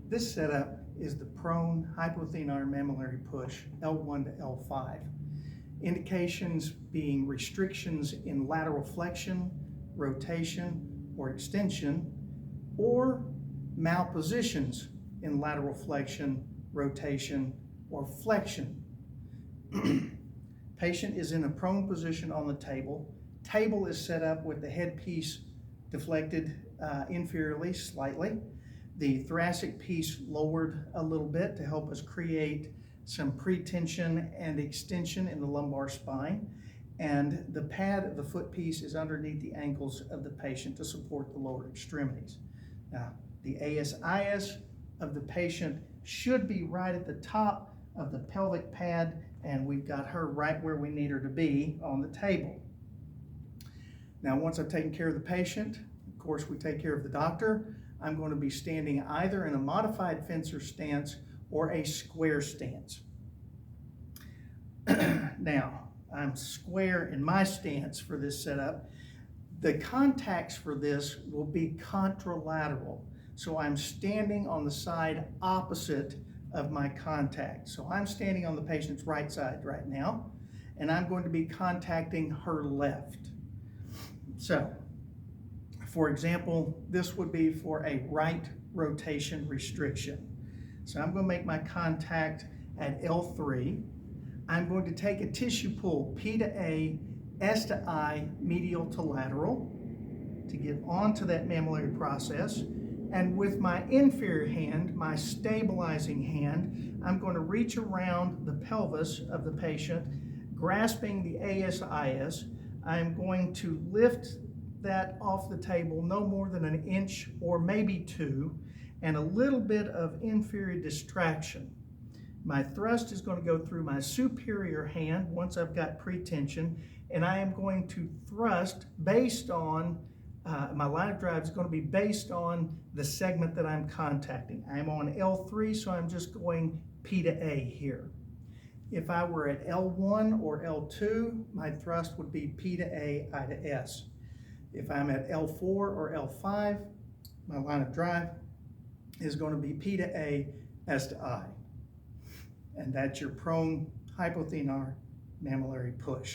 This setup is the prone hypothenar mammillary push, L1 to L5. Indications being restrictions in lateral flexion, rotation, or extension, or malpositions in lateral flexion, rotation, or flexion. Patient is in a prone position on the table. Table is set up with the headpiece deflected inferiorly slightly. The thoracic piece lowered a little bit to help us create some pretension and extension in the lumbar spine. And the pad of the foot piece is underneath the ankles of the patient to support the lower extremities. Now, the ASIS of the patient should be right at the top of the pelvic pad, and we've got her right where we need her to be on the table. Now, once I've taken care of the patient, of course, we take care of the doctor. I'm going to be standing either in a modified fencer stance or a square stance. Now, I'm square in my stance for this setup. The contacts for this will be contralateral. So I'm standing on the side opposite of my contact. So I'm standing on the patient's right side right now, and I'm going to be contacting her left. So, for example, this would be for a right rotation restriction. So I'm going to make my contact at L3. I'm going to take a tissue pull P to A, S to I, medial to lateral to get onto that mammillary process. And with my inferior hand, my stabilizing hand, I'm going to reach around the pelvis of the patient, grasping the ASIS. I'm going to lift that off the table no more than an inch or maybe 2, and a little bit of inferior distraction. My thrust is going to go through my superior hand once I've got pretension, and I am going to thrust based on, my line of drive is going to be based on the segment that I'm contacting. I'm on L3, so I'm just going P to A here. If I were at L1 or L2, my thrust would be P to A, I to S. If I'm at L4 or L5, my line of drive is going to be P to A, S to I. And that's your prone hypothenar mammillary push.